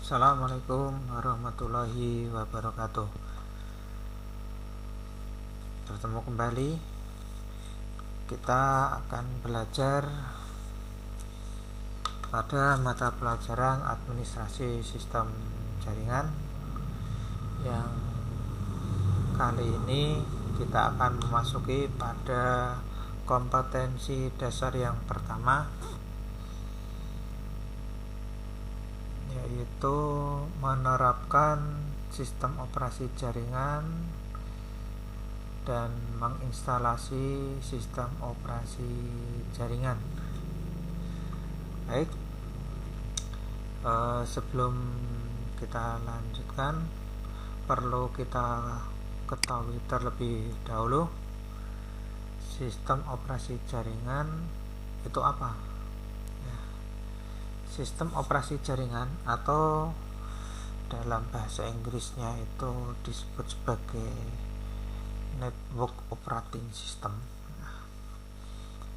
Assalamualaikum warahmatullahi wabarakatuh. Bertemu kembali. Kita akan belajar pada mata pelajaran administrasi sistem jaringan. Yang kali ini kita akan memasuki pada kompetensi dasar yang pertama, yaitu menerapkan sistem operasi jaringan dan menginstalasi sistem operasi jaringan. Baik, sebelum kita lanjutkan, perlu kita ketahui terlebih dahulu sistem operasi jaringan itu apa. Sistem operasi jaringan atau dalam bahasa Inggrisnya itu disebut sebagai network operating system.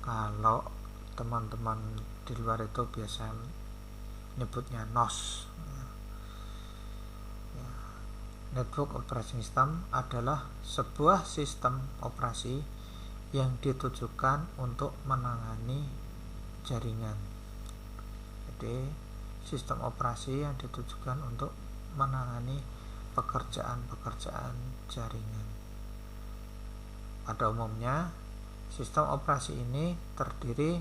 Kalau teman-teman di luar itu biasa nyebutnya NOS. Network operating system adalah sebuah sistem operasi yang ditujukan untuk menangani jaringan. Jadi, sistem operasi yang ditujukan untuk menangani pekerjaan-pekerjaan jaringan. Pada umumnya, sistem operasi ini terdiri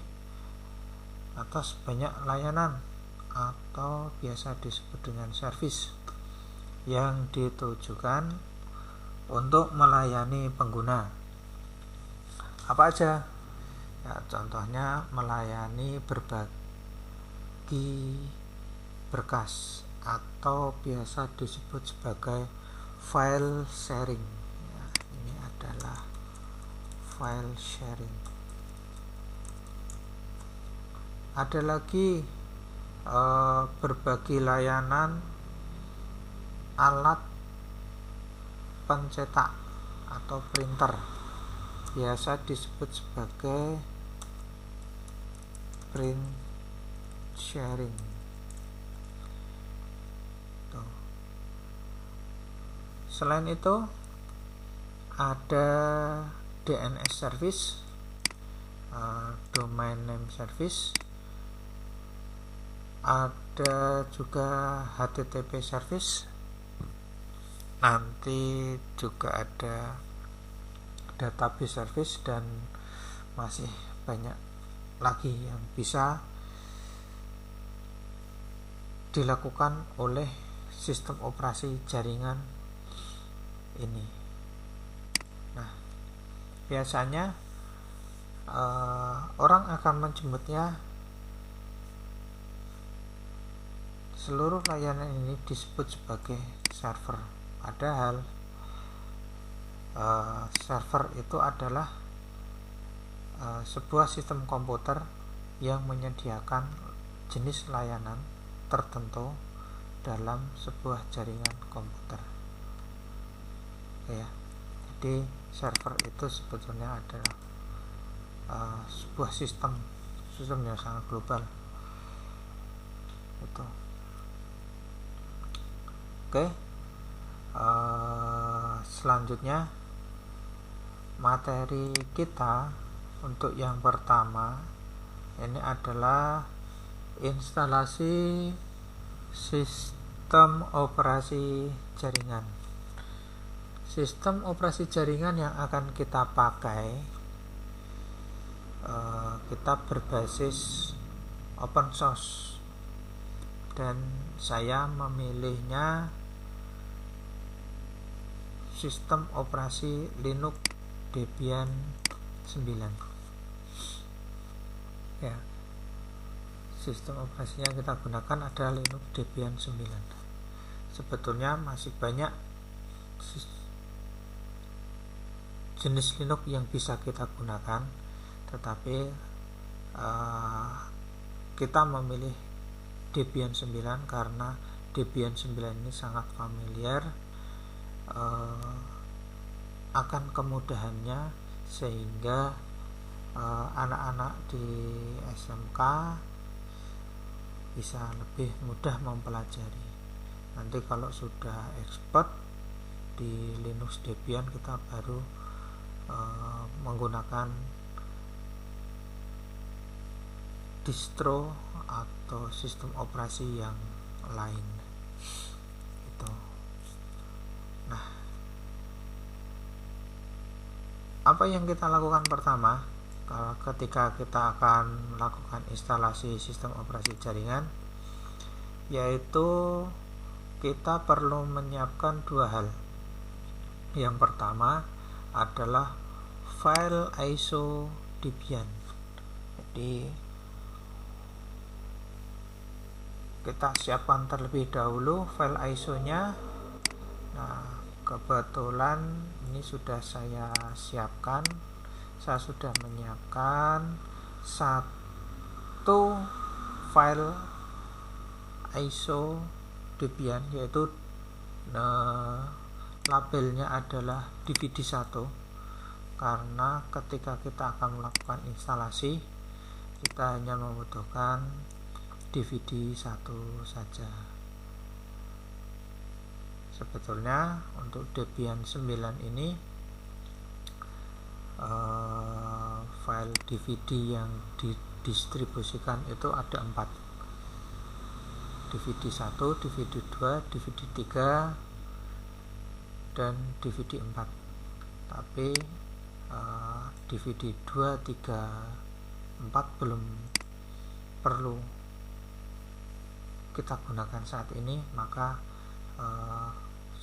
atas banyak layanan atau biasa disebut dengan service yang ditujukan untuk melayani pengguna. Apa aja? Ya, contohnya melayani berbagai berkas atau biasa disebut sebagai file sharing. Ya, ini adalah file sharing. Ada lagi berbagi layanan alat pencetak atau printer, biasa disebut sebagai print sharing. Selain itu ada DNS service, domain name service, ada juga HTTP service, nanti juga ada database service, dan masih banyak lagi yang bisa dilakukan oleh sistem operasi jaringan ini. Nah, biasanya orang akan menyebutnya seluruh layanan ini disebut sebagai server. Padahal server itu adalah sebuah sistem komputer yang menyediakan jenis layanan tertentu dalam sebuah jaringan komputer. Ya, jadi server itu sebetulnya adalah sebuah sistem yang sangat global. Itu. Oke. Selanjutnya materi kita untuk yang pertama ini adalah instalasi sistem operasi jaringan. Sistem operasi jaringan yang akan kita pakai kita berbasis open source, dan saya memilihnya sistem operasi Linux Debian 9. Ya, sistem operasi yang kita gunakan adalah Linux Debian 9. Sebetulnya masih banyak jenis Linux yang bisa kita gunakan, tetapi kita memilih Debian 9 karena Debian 9 ini sangat familiar akan kemudahannya, sehingga anak-anak di SMK bisa lebih mudah mempelajari. Nanti kalau sudah expert di Linux Debian, kita baru menggunakan distro atau sistem operasi yang lain itu. Nah, apa yang kita lakukan pertama ketika kita akan melakukan instalasi sistem operasi jaringan, yaitu kita perlu menyiapkan dua hal. Yang pertama adalah file ISO Debian. Jadi kita siapkan terlebih dahulu file ISO-nya. Nah, kebetulan ini sudah saya siapkan. Saya sudah menyiapkan satu file ISO Debian, yaitu labelnya adalah DVD1, karena ketika kita akan melakukan instalasi kita hanya membutuhkan DVD 1 saja. Sebetulnya untuk Debian 9 ini file DVD yang didistribusikan itu ada 4, DVD 1, DVD 2, DVD 3 dan DVD 4. Tapi DVD 2, 3, 4 belum perlu kita gunakan saat ini, maka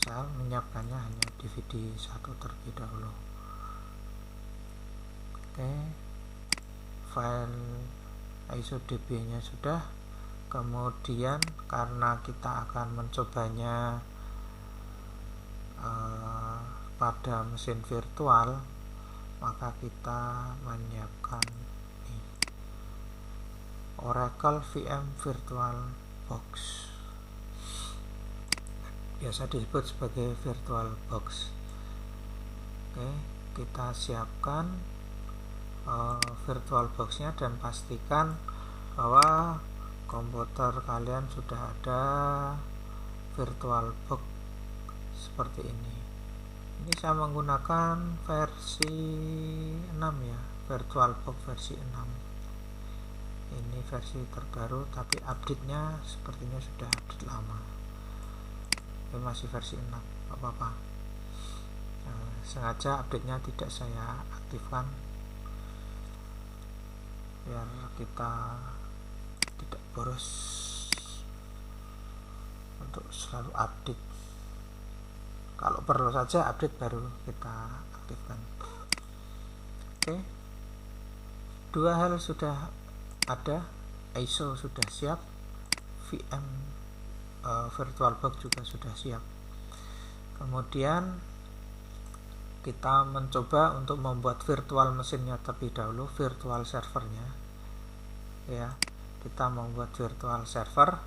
saya menyiapkannya hanya DVD 1 terlebih dahulu. Oke, file ISO DB nya sudah. Kemudian karena kita akan mencobanya pada mesin virtual, maka kita menyiapkan Oracle VM Virtual Box, biasa disebut sebagai Virtual Box. Oke, kita siapkan Virtual Box-nya dan pastikan bahwa komputer kalian sudah ada Virtual Box seperti ini. Ini saya menggunakan versi 6 ya, Virtual Box versi 6. Ini versi terbaru, tapi update-nya sepertinya sudah update lama. Ini masih versi 6, apa-apa. Sengaja update-nya tidak saya aktifkan biar kita tidak boros untuk selalu update. Kalau perlu saja update baru kita aktifkan. Oke, dua hal sudah ada, ISO sudah siap, VM Virtual Box juga sudah siap. Kemudian kita mencoba untuk membuat virtual mesinnya terlebih dahulu, virtual servernya ya. Kita membuat virtual server.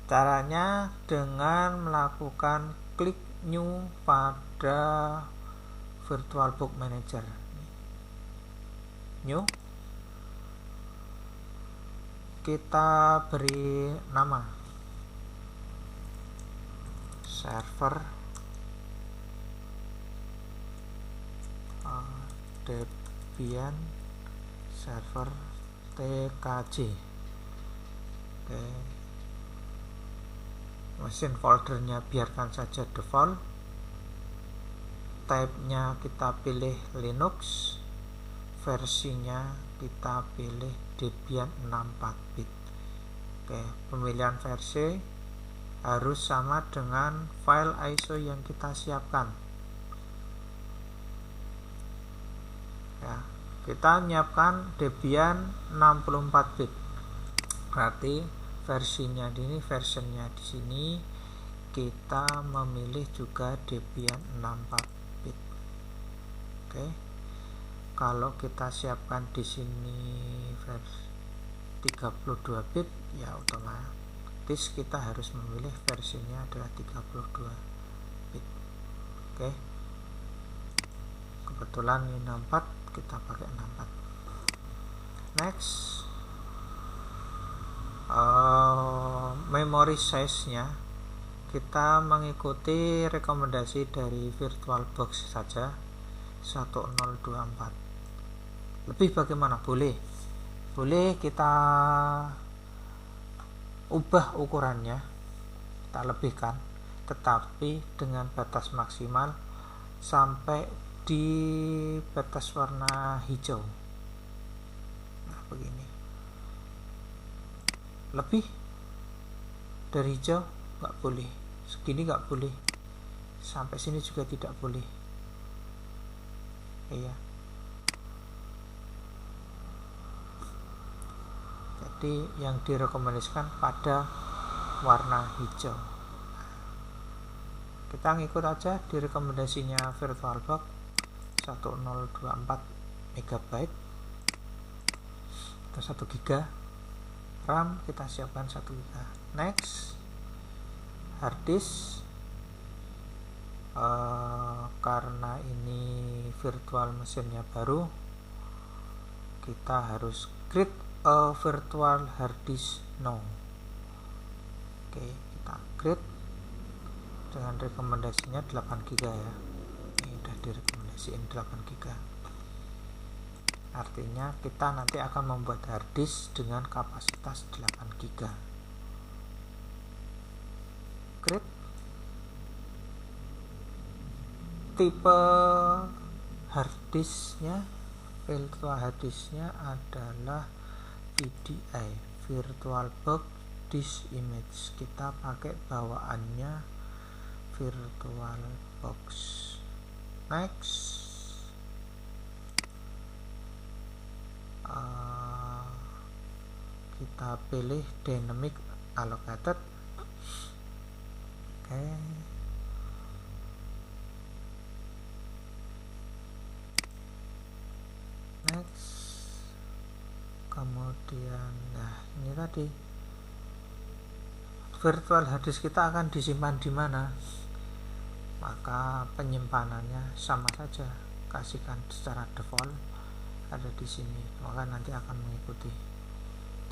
Caranya dengan melakukan klik new pada Virtual Box Manager. New, kita beri nama server Debian server TKJ. Oke, mesin foldernya biarkan saja default, type-nya kita pilih Linux, versinya kita pilih Debian 64 bit. Oke, pemilihan versi harus sama dengan file ISO yang kita siapkan ya. Kita menyiapkan Debian 64 bit, berarti versinya versionnya di sini kita memilih juga Debian 64 bit. Oke, kalau kita siapkan di sini versi 32 bit, ya otomatis kita harus memilih versinya adalah 32 bit. Oke, kebetulan ini 64, kita pakai 64. Next, memory size nya kita mengikuti rekomendasi dari VirtualBox saja 1024. Lebih bagaimana? Boleh kita ubah ukurannya, kita lebihkan, tetapi dengan batas maksimal sampai di batas warna hijau. Nah, begini. Lebih dari hijau nggak boleh, segini nggak boleh, sampai sini juga tidak boleh. Iya. Jadi yang direkomendasikan pada warna hijau. Kita ngikut aja di rekomendasinya VirtualBox 1024 MB atau 1 GB RAM, kita siapkan 1 GB. Next, harddisk, karena ini virtual mesinnya baru, kita harus create a virtual harddisk now. Oke, kita create dengan rekomendasinya 8 GB ya. Ini udah direkomendasiin 8 GB. Artinya kita nanti akan membuat harddisk dengan kapasitas 8 GB. Create. Tipe harddisknya, virtual harddisknya adalah VDI, VirtualBox Disk Image. Kita pakai bawaannya VirtualBox. Next, kita pilih Dynamic Allocated. Oke. Next, kemudian ini tadi virtual harddisk kita akan disimpan di mana, maka penyimpanannya sama saja, kasihkan secara default ada di sini, maka nanti akan mengikuti,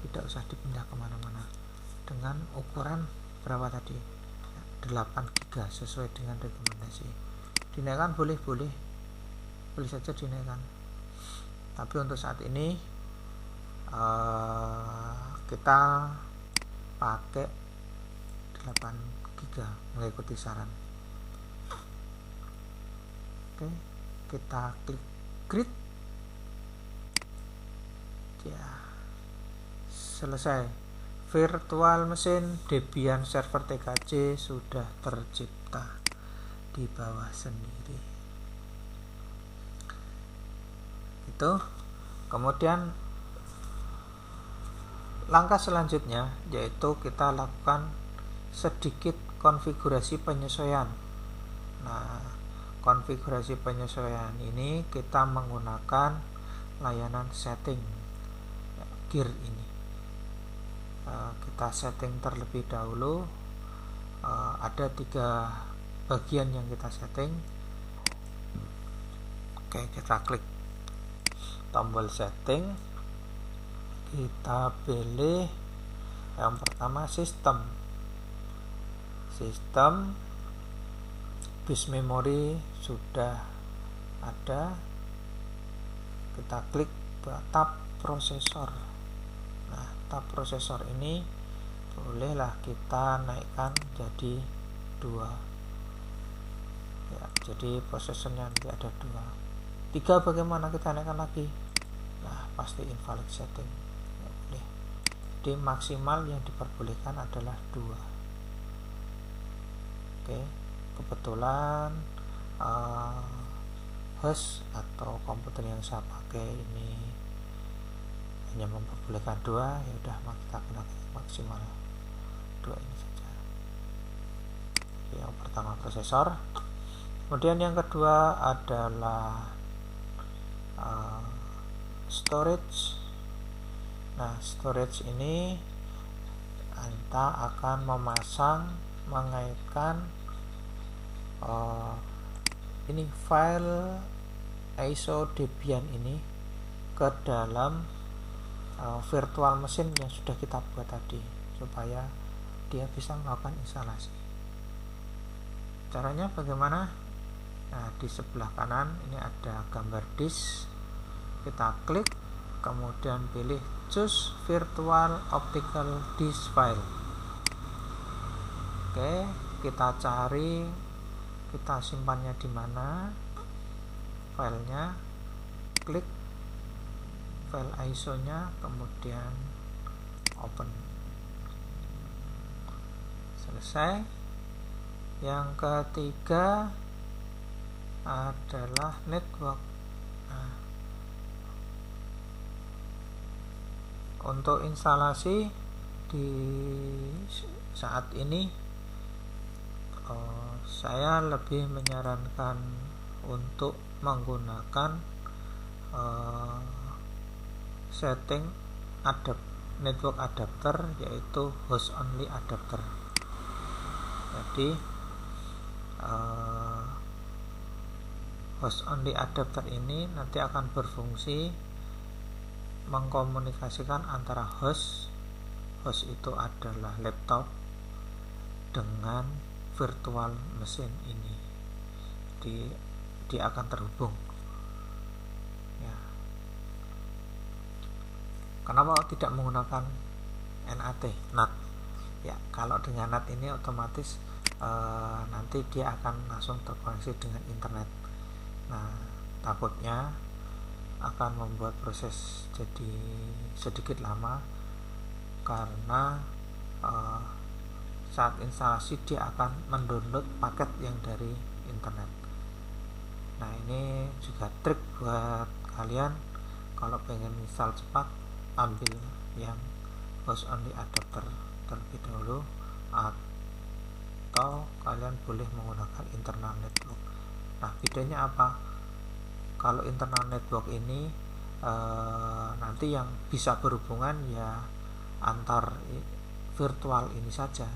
tidak usah dipindah kemana-mana. Dengan ukuran berapa tadi? 8 GB sesuai dengan rekomendasi. Dinaikkan boleh saja dinaikkan. Tapi untuk saat ini kita pakai 8 GB mengikuti saran. Oke, kita klik create. Ya, selesai. Virtual mesin Debian Server TKC sudah tercipta di bawah sendiri. Itu. Kemudian langkah selanjutnya yaitu kita lakukan sedikit konfigurasi penyesuaian. Nah, konfigurasi penyesuaian ini kita menggunakan layanan setting gear ini. Kita setting terlebih dahulu. Ada 3 bagian yang kita setting. Oke, kita klik tombol setting, kita pilih yang pertama sistem bus memory sudah ada, kita klik tab prosesor. Nah, tab prosesor ini bolehlah kita naikkan jadi 2 ya, jadi prosesornya nanti ada 2. 3 bagaimana kita naikkan lagi? Nah, pasti invalid setting, nggak boleh. Jadi maksimal yang diperbolehkan adalah 2. Oke, kebetulan host atau komputer yang saya pakai ini hanya memperbolehkan 2, ya udah kita gunakan maksimal 2 ini saja. Yang pertama prosesor, kemudian yang kedua adalah storage. Nah, storage ini Anda akan mengaitkan ini file ISO Debian ini ke dalam virtual mesin yang sudah kita buat tadi, supaya dia bisa melakukan instalasi. Caranya bagaimana? Nah, di sebelah kanan ini ada gambar disk, kita klik, kemudian pilih choose virtual optical disk file. Oke, kita cari, kita simpannya di mana filenya, klik file ISO nya, kemudian open. Selesai. Yang ketiga adalah network. Nah, untuk instalasi di saat ini saya lebih menyarankan untuk menggunakan setting network adapter, yaitu host only adapter. Jadi host only adapter ini nanti akan berfungsi mengkomunikasikan antara host itu adalah laptop dengan virtual mesin ini. Dia akan terhubung ya. Kenapa tidak menggunakan NAT? Ya, kalau dengan NAT ini otomatis nanti dia akan langsung terkoneksi dengan internet. Nah, takutnya akan membuat proses jadi sedikit lama, karena saat instalasi dia akan mendownload paket yang dari internet. Nah, ini juga trik buat kalian kalau pengen install cepat, ambil yang host only adapter terlebih dahulu, atau kalian boleh menggunakan internal network. Nah, bedanya apa? Kalau internal network ini nanti yang bisa berhubungan ya antar virtual ini saja.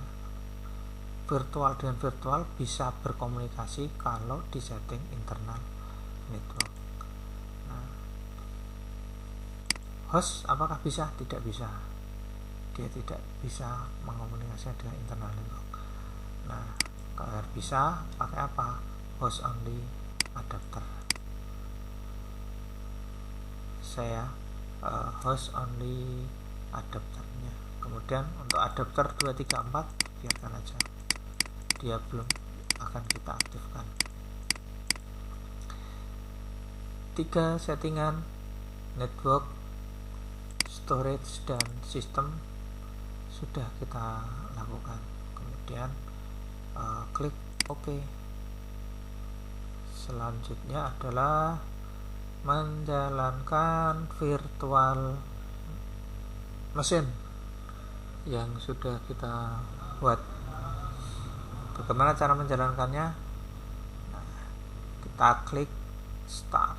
Virtual dengan virtual bisa berkomunikasi kalau di setting internal network. Nah, host apakah bisa? Tidak bisa. Dia tidak bisa mengomunikasikan dengan internal network. Nah, kalau bisa pakai apa? Host only adapter. Saya host only adapternya. Kemudian untuk adapter 234 biarkan aja, dia belum akan kita aktifkan. 3 settingan network, storage, dan sistem sudah kita lakukan. Kemudian klik OK. Selanjutnya adalah menjalankan virtual mesin yang sudah kita buat. Bagaimana cara menjalankannya? Nah, kita klik start.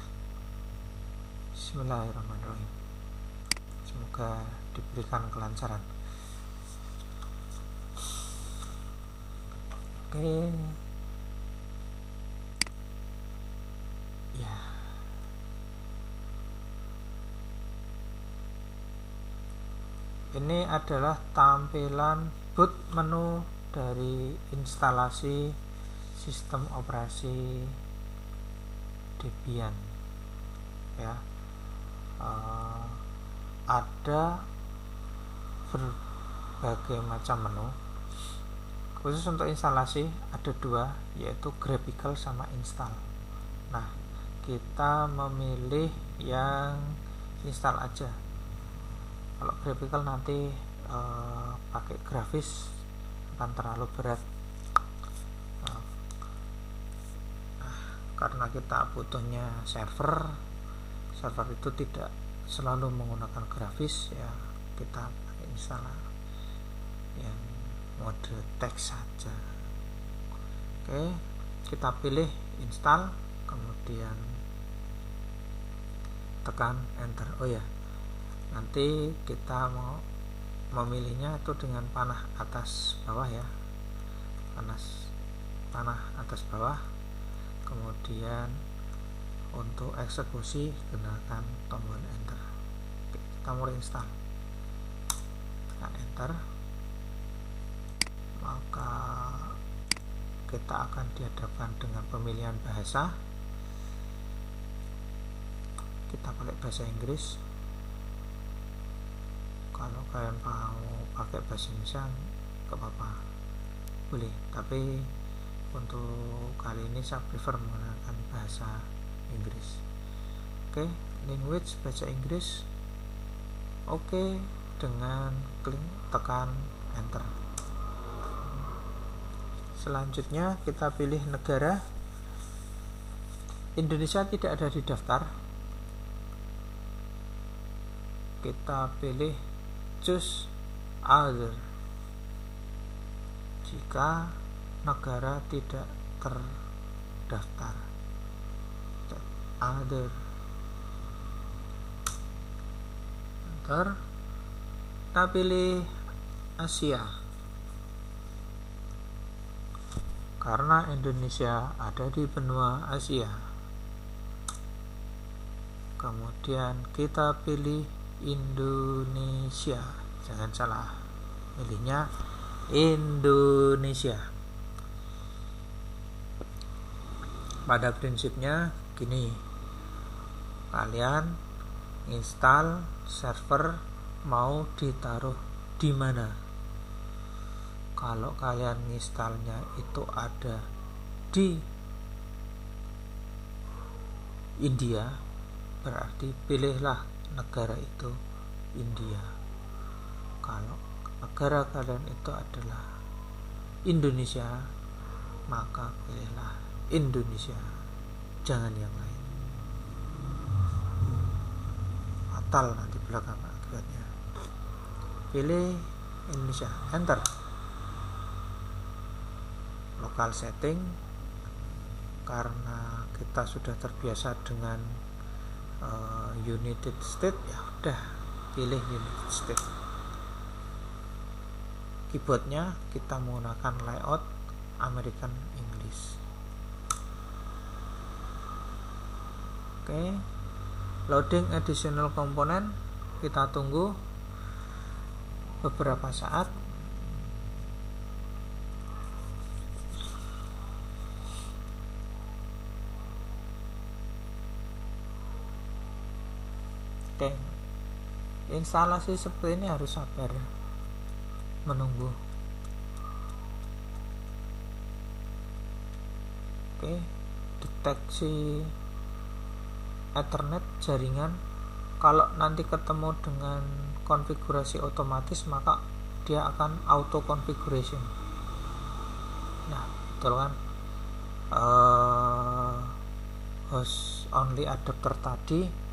Bismillahirrahmanirrahim. Semoga diberikan kelancaran. Oke. Ya. Ini adalah tampilan boot menu dari instalasi sistem operasi Debian ya. Ada berbagai macam menu. Khusus untuk instalasi ada 2, yaitu graphical sama install. Nah, kita memilih yang install aja. Kalau graphical nanti pakai grafis akan terlalu berat. Karena kita butuhnya server itu tidak selalu menggunakan grafis ya, kita pakai install yang mode teks saja. Oke, kita pilih install, kemudian tekan enter. Oh ya, nanti kita mau memilihnya itu dengan panah atas bawah ya, panah atas bawah. Kemudian untuk eksekusi gunakan tombol enter. Oke, kita mulai install, tekan enter. maka kita akan dihadapkan dengan pemilihan bahasa. Kita pakai bahasa Inggris. Kalau kalian mau pakai bahasa Indonesia gak apa-apa, boleh, tapi untuk kali ini saya prefer menggunakan bahasa Inggris. Oke, language bahasa Inggris. Oke, dengan klik tekan enter. Selanjutnya kita pilih negara. Indonesia tidak ada di daftar. Kita pilih choose other jika negara tidak terdaftar. Other. Kita pilih Asia karena Indonesia ada di benua Asia. Kemudian kita pilih Indonesia, jangan salah, pilihnya Indonesia. Pada prinsipnya gini, kalian install server mau ditaruh di mana. Kalau kalian installnya itu ada di India, berarti pilihlah negara itu India. Kalau negara kalian itu adalah Indonesia, maka pilihlah Indonesia, jangan yang lain. Fatal nanti belakang akibatnya. Pilih Indonesia, enter. Local setting, karena kita sudah terbiasa dengan United States, ya udah pilih United States. Keyboardnya kita menggunakan layout American English. Oke, loading additional component, kita tunggu beberapa saat. Oke, instalasi seperti ini harus sabar menunggu. Oke, deteksi Ethernet jaringan. Kalau nanti ketemu dengan konfigurasi otomatis, maka dia akan auto configuration. Nah, betul kan? Host only adapter tadi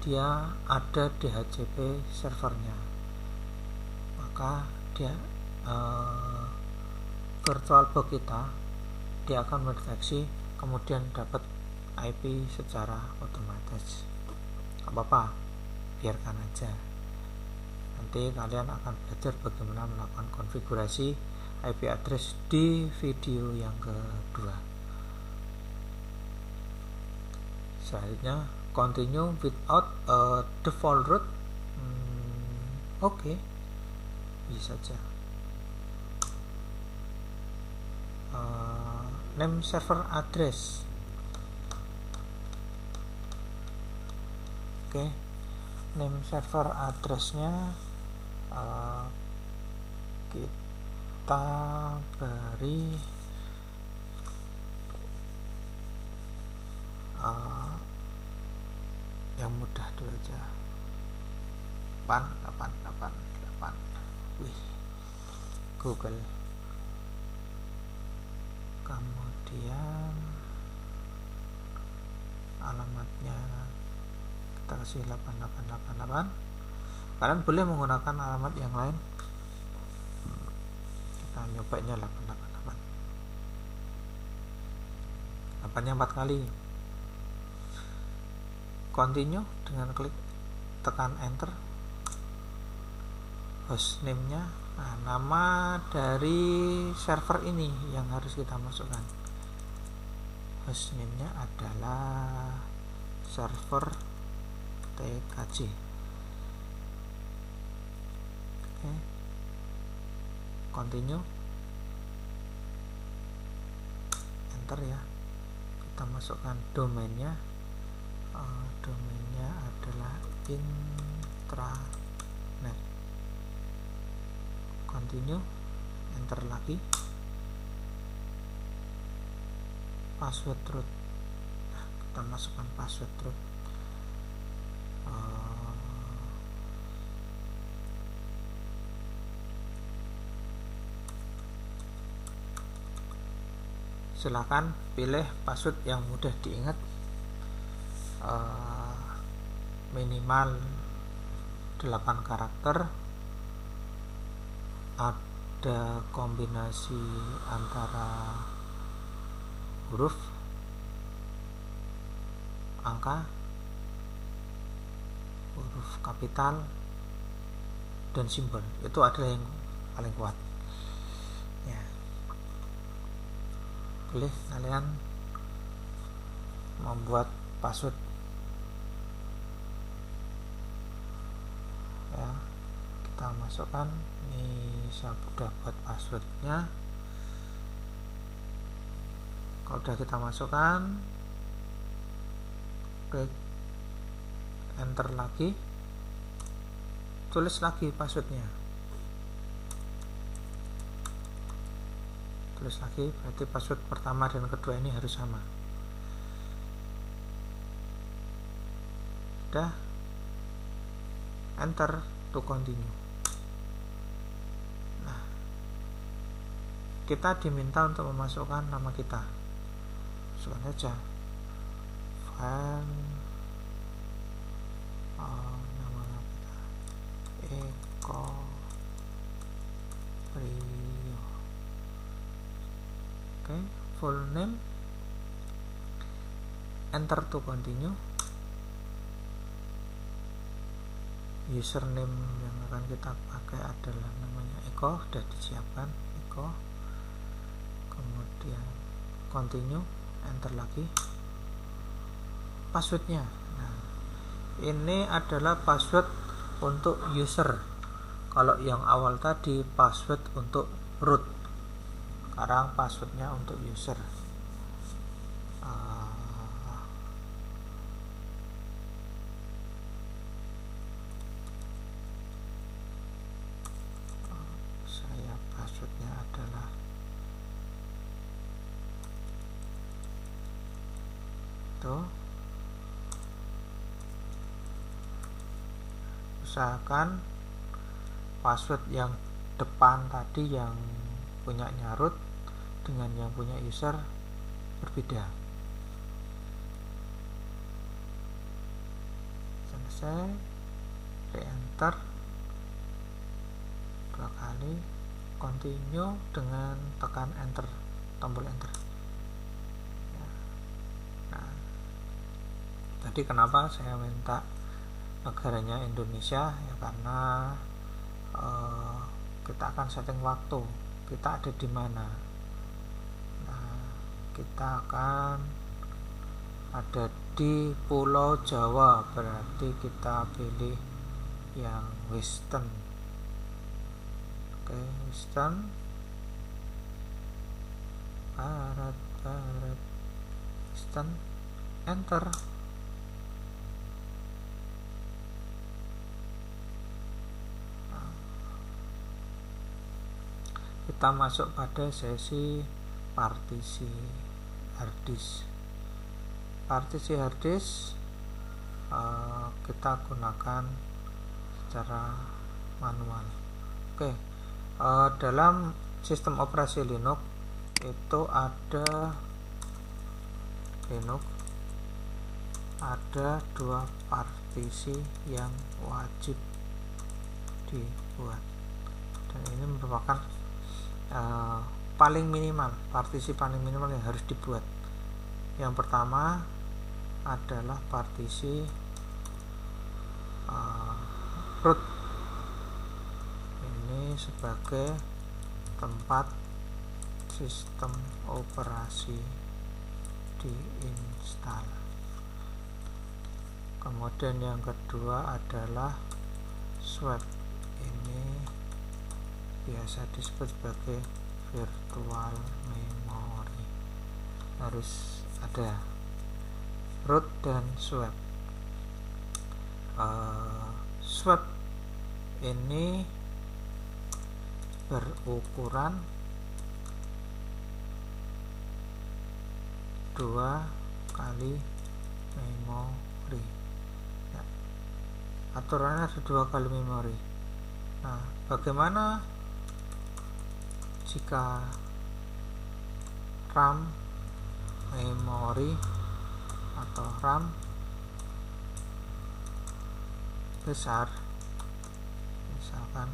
dia ada DHCP servernya, maka dia VirtualBox kita dia akan mendeteksi, kemudian dapat IP secara otomatis. Apa-apa, biarkan aja. Nanti kalian akan belajar bagaimana melakukan konfigurasi IP address di video yang kedua. Selanjutnya, continue without a default route. Oke, bisa saja. Name server address. Oke, name server addressnya kita beri yang mudah dulu aja, 888. Wih, Google. Kemudian alamatnya kita kasih 8888. Kalian boleh menggunakan alamat yang lain. Kita nyobanya 888. 8-nya 4 kali. Continue dengan klik tekan enter. Hostname-nya, nah, nama dari server ini yang harus kita masukkan. Hostname-nya adalah server TKJ. Oke. Continue. enter ya. Kita masukkan domainnya. Domainnya adalah intranet. Continue, enter lagi. Password root. Nah, kita masukkan password root. Silakan pilih password yang mudah diingat, minimal 8 karakter, ada kombinasi antara huruf, angka, huruf kapital, dan simbol. Itu adalah yang paling kuat ya. Boleh kalian membuat password ya. Kita masukkan, ini saya sudah buat passwordnya. Kalau sudah kita masukkan, klik enter lagi, tulis lagi passwordnya, tulis lagi, berarti password pertama dan kedua ini harus sama. Sudah, enter to continue. Nah, kita diminta untuk memasukkan nama kita. Masukkan saja file, nama kita Eko Rio. Oke, full name, enter to continue. Username yang akan kita pakai adalah namanya Eko, sudah disiapkan Eko. Kemudian continue, enter lagi. Passwordnya, nah ini adalah password untuk user. Kalau yang awal tadi password untuk root, sekarang passwordnya untuk user. Saya passwordnya adalah itu. Usahakan password yang depan tadi yang punya root dengan yang punya user berbeda. Selesai, re-enter 2 kali, continue dengan tekan enter, tombol enter. Nah, tadi kenapa saya minta negaranya Indonesia ya, karena kita akan setting waktu kita ada di mana. Nah, kita akan ada di Pulau Jawa, berarti kita pilih yang Western. Oke, Western, barat, Western, enter. Kita masuk pada sesi partisi harddisk. Partisi harddisk kita gunakan secara manual. Oke, dalam sistem operasi Linux itu ada ada 2 partisi yang wajib dibuat, dan ini merupakan paling minimal, partisi paling minimal yang harus dibuat. Yang pertama adalah partisi root, ini sebagai tempat sistem operasi diinstal. Kemudian yang kedua adalah swap, ini biasa disebut sebagai virtual memory. harus ada root dan swap. Swap ini berukuran 2 kali memori ya. Aturannya ada 2 kali memori. Nah, bagaimana jika RAM, memori atau RAM besar, misalkan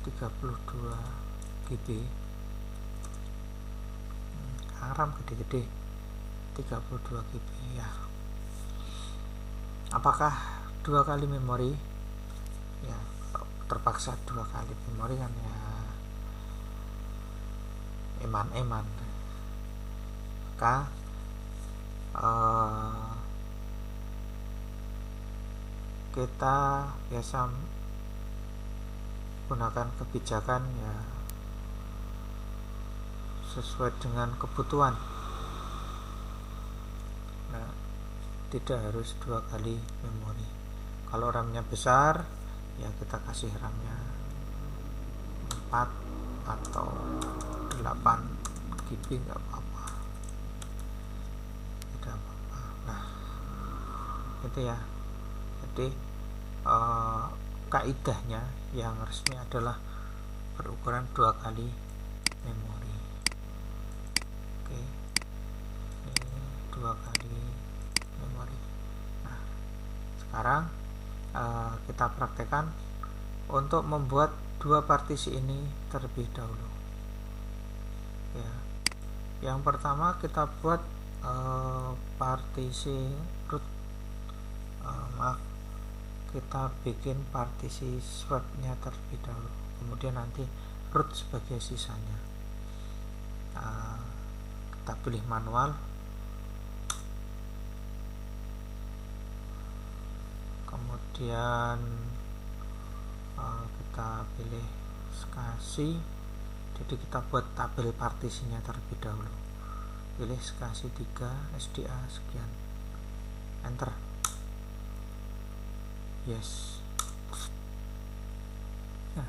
32 GB, RAM gede-gede 32 GB ya. Apakah 2 kali memori? Ya, terpaksa 2 kali memori kan ya, eman-eman. Maka kita biasa gunakan kebijakan ya sesuai dengan kebutuhan. Nah, tidak harus 2 kali memori. Kalau RAM-nya besar ya kita kasih RAM-nya 4 atau 8 GB nggak apa-apa, tidak apa-apa. Nah, itu ya. Jadi kaidahnya yang resmi adalah berukuran 2 kali memori. Oke, ini 2 kali memori. Nah, sekarang kita praktekkan untuk membuat 2 partisi ini terlebih dahulu ya. Yang pertama kita buat partisi root, kita bikin partisi swapnya terlebih dahulu, kemudian nanti root sebagai sisanya. Kita pilih manual, kemudian kita pilih SCSI. Jadi kita buat tabel partisinya terlebih dahulu. Pilih SCSI 3 SDA sekian, enter. Yes. Nah,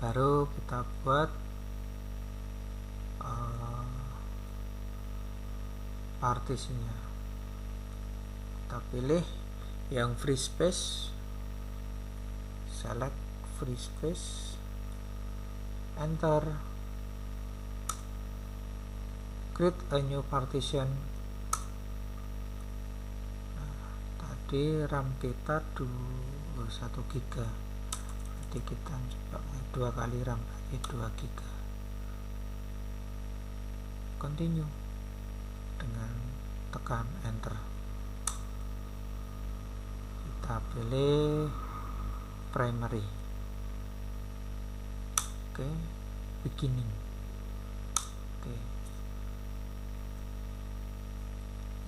baru kita buat partisinya. Kita pilih yang free space, select free space, enter. Create a new partition. Tadi RAM kita 1 GB, jadi kita coba 2 kali RAM lagi 2 GB. Continue dengan tekan enter. Kita pilih primary. Oke, beginning. Oke,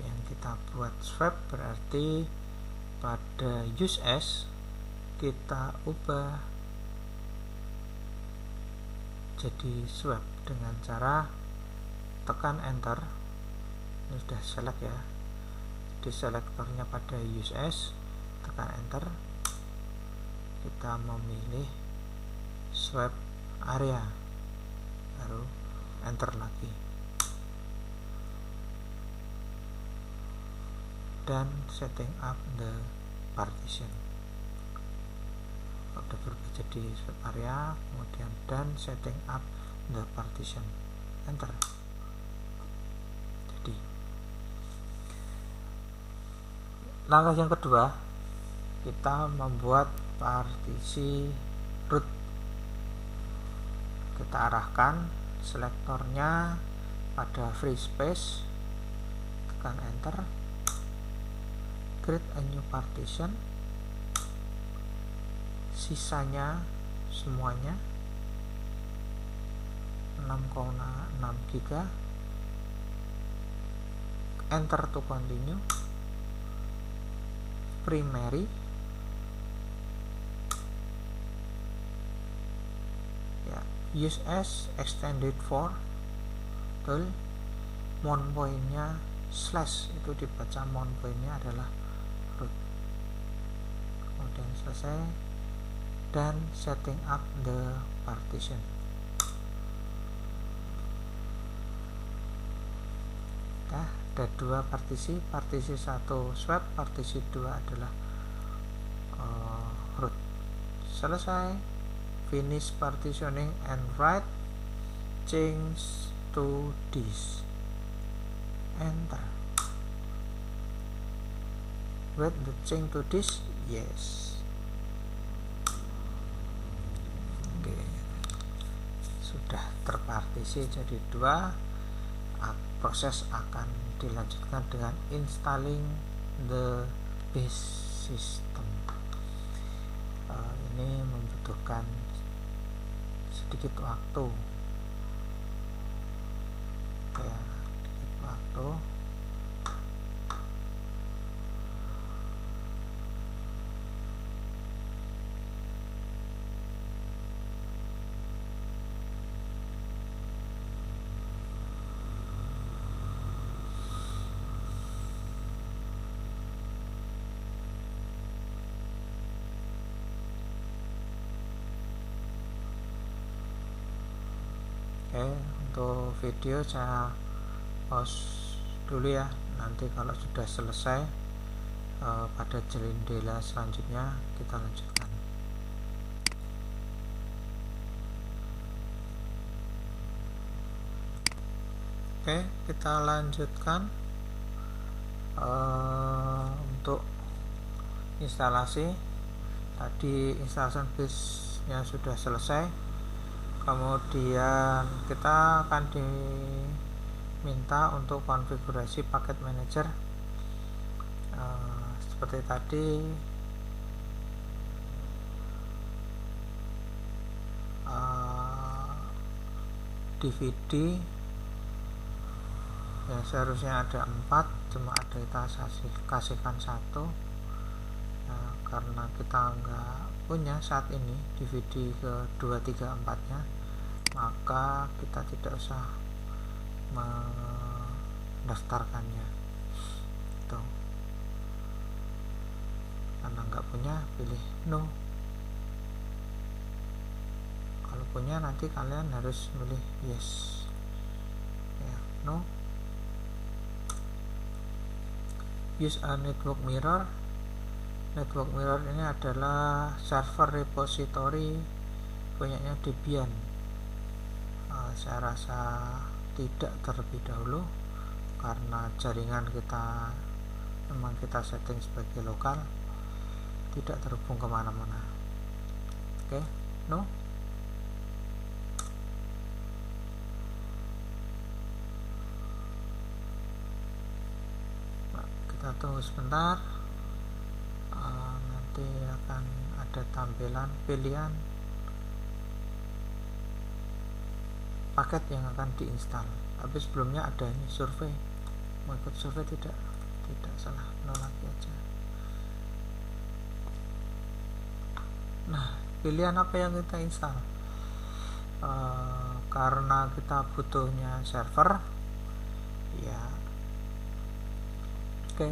yang kita buat swap berarti pada use as kita ubah jadi swap dengan cara tekan enter. Ini sudah select ya, di selektornya pada use as, tekan enter. Kita memilih swap area, baru enter lagi, dan setting up the partition. Udah berubah jadi swap area, kemudian dan setting up the partition, enter. Jadi langkah yang kedua, kita membuat partisi root. Kita arahkan selektornya pada free space, tekan enter. Create a new partition, sisanya semuanya 6,6 GB, enter to continue. Primary, ya, use as extended for tool, mount pointnya slash, itu dibaca mount pointnya adalah root. Kemudian selesai dan setting up the partition. Nah, ada dua partisi 1 swap, partisi 2 adalah root. Selesai, finish partitioning and write change to this, enter. Wait, the change to this, yes. Oke, sudah terpartisi jadi 2. Proses akan dilanjutkan dengan installing the base system. Ini membutuhkan sedikit waktu, ya, sedikit waktu. Oke, untuk video saya pause dulu ya. Nanti kalau sudah selesai pada jendela selanjutnya kita lanjutkan. Oke, kita lanjutkan untuk instalasi. Tadi installation base nya sudah selesai. Kemudian kita akan diminta untuk konfigurasi paket manager seperti tadi. DVD ya seharusnya ada 4, cuma ada kita kasihkan 1. Nah, karena kita nggak punya saat ini DVD ke 2, 3, 4 nya, maka kita tidak usah mendaftarkannya. Tuh, karena nggak punya, pilih no. Kalau punya nanti kalian harus pilih yes ya. No, use a network mirror. Network mirror ini adalah server repository punyanya Debian. Saya rasa tidak terlebih dahulu karena jaringan kita memang kita setting sebagai lokal, tidak terhubung kemana-mana. Oke, no. Nah, kita tunggu sebentar. Nanti akan ada tampilan pilihan paket yang akan diinstal. Tapi sebelumnya ada ini survei. Mau ikut survei tidak salah, no lagi aja. Nah, pilihan apa yang kita install? Karena kita butuhnya server ya, oke.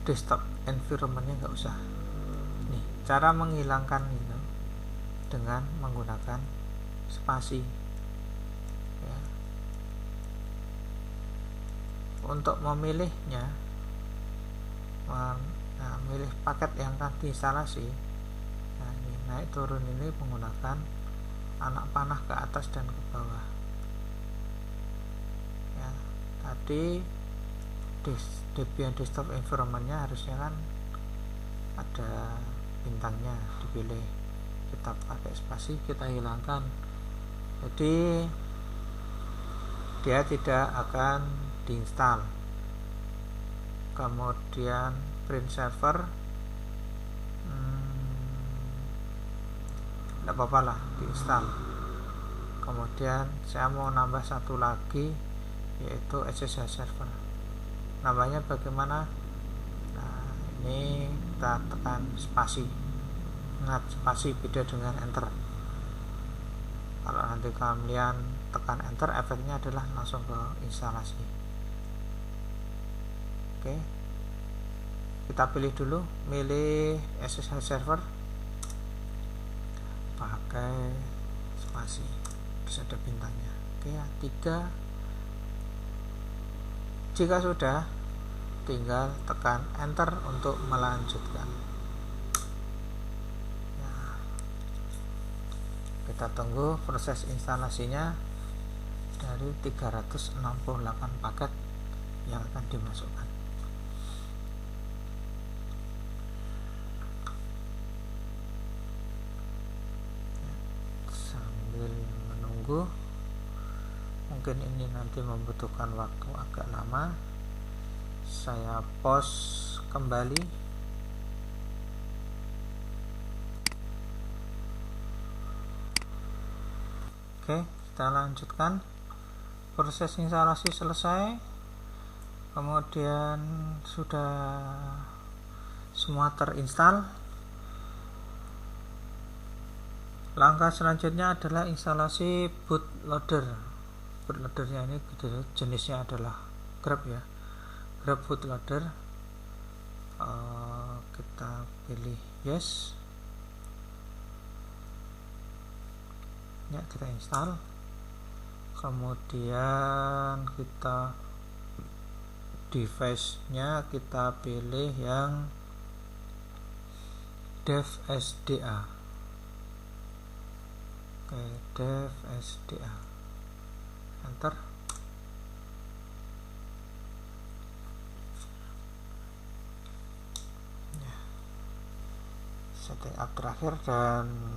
Desktop environment-nya nggak usah. Nih, cara menghilangkan itu dengan menggunakan spasi ya. Untuk memilihnya, milih paket yang akan diinstalasi. Nah, ini naik turun ini menggunakan anak panah ke atas dan ke bawah ya. Tadi Debian desktop environment-nya harusnya kan ada bintangnya, dipilih. Kita pakai spasi, kita hilangkan, jadi dia tidak akan diinstal. Kemudian print server tidak apa-apa lah, diinstal. Kemudian saya mau nambah satu lagi, yaitu SSH server. Namanya bagaimana? Nah, ini kita tekan spasi. Ingat, spasi beda dengan enter. Kalau nanti kalian tekan enter, efeknya adalah langsung ke instalasi. Oke, kita pilih dulu, milih SSH server, pakai spasi, terus ada bintangnya. Oke ya, 3. Jika sudah, tinggal tekan enter untuk melanjutkan. Nah, kita tunggu proses instalasinya dari 368 paket yang akan dimasukkan. Sambil menunggu, mungkin ini nanti membutuhkan waktu agak lama, saya pause kembali. Oke, kita lanjutkan. Proses instalasi selesai, kemudian sudah semua terinstall. Langkah selanjutnya adalah instalasi bootloader. Bootloadernya ini jenisnya adalah Grab ya, Grab bootloader. Kita pilih yes ya, kita install. Kemudian kita device-nya kita pilih yang dev SDA. Oke, dev SDA, enter. Ya, setting up terakhir dan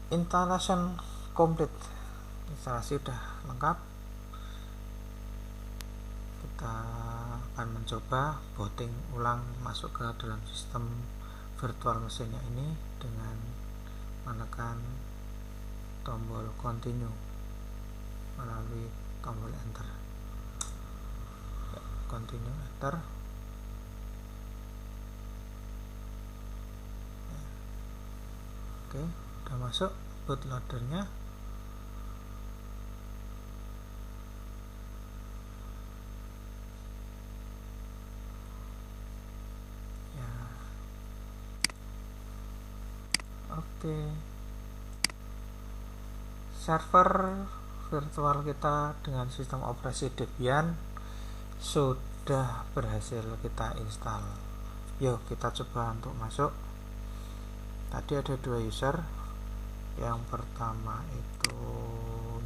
installation complete. Instalasi sudah lengkap. Kita akan mencoba booting ulang masuk ke dalam sistem virtual mesinnya ini dengan menekan tombol continue melalui tombol enter. Ya, continue, enter. Ya. Oke, udah masuk bootloadernya. Oke, server virtual kita dengan sistem operasi Debian sudah berhasil kita install. Yuk kita coba untuk masuk. Tadi ada 2 user. Yang pertama itu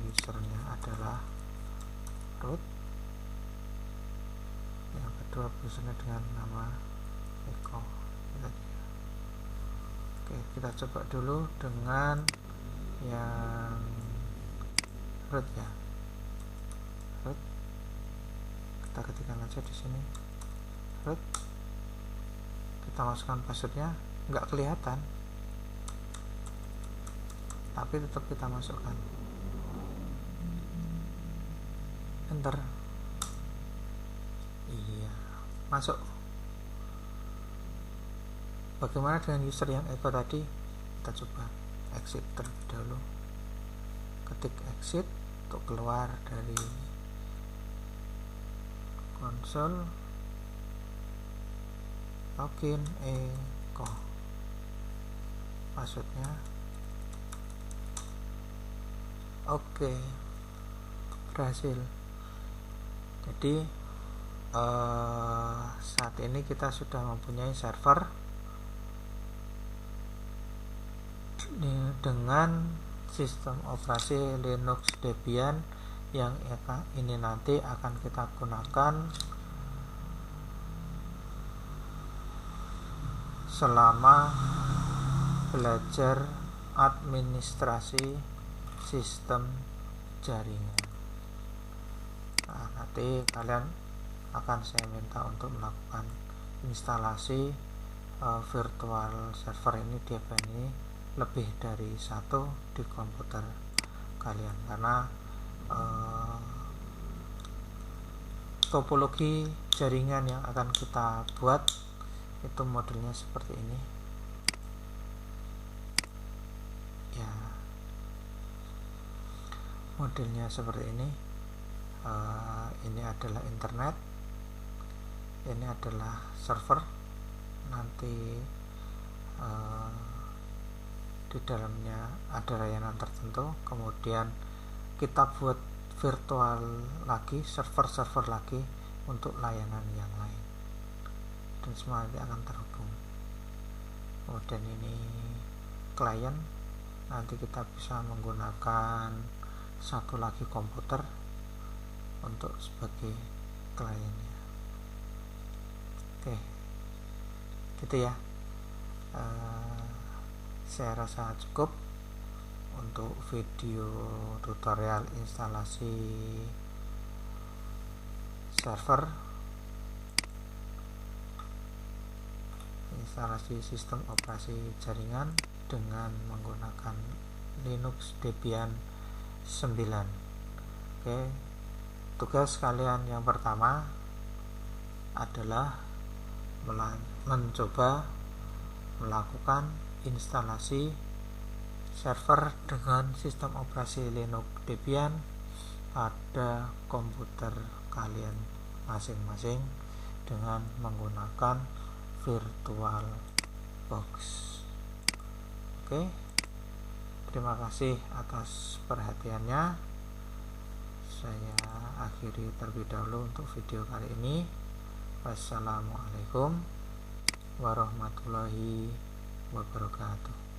usernya adalah root, yang kedua usernya dengan nama Eko. Oke, kita coba dulu dengan yang root ya, root. Kita ketikkan aja di sini root, kita masukkan passwordnya, nggak kelihatan tapi tetap kita masukkan, enter. Iya, masuk. Bagaimana dengan user yang Eko tadi? Kita coba exit terlebih dahulu. Ketik exit untuk keluar dari konsol. Login Eko. Passwordnya. Oke, berhasil. Jadi saat ini kita sudah mempunyai server dengan sistem operasi Linux Debian yang ini nanti akan kita gunakan selama belajar administrasi sistem jaringan. Nah, nanti kalian akan saya minta untuk melakukan instalasi virtual server ini di ini lebih dari 1 di komputer kalian, karena topologi jaringan yang akan kita buat itu modelnya seperti ini ya. modelnya seperti ini. Ini adalah internet, ini adalah server. Nanti di dalamnya ada layanan tertentu, kemudian kita buat virtual lagi, server lagi untuk layanan yang lain, dan semua nanti akan terhubung. Kemudian ini klien, nanti kita bisa menggunakan satu lagi komputer untuk sebagai kliennya. Oke, gitu ya. Saya rasa cukup untuk video tutorial instalasi server, instalasi sistem operasi jaringan dengan menggunakan Linux Debian 9. Oke, tugas kalian yang pertama adalah mencoba melakukan instalasi server dengan sistem operasi Linux Debian pada komputer kalian masing-masing dengan menggunakan VirtualBox. Oke, terima kasih atas perhatiannya. Saya akhiri terlebih dahulu untuk video kali ini. Wassalamualaikum warahmatullahi wabarakatuh.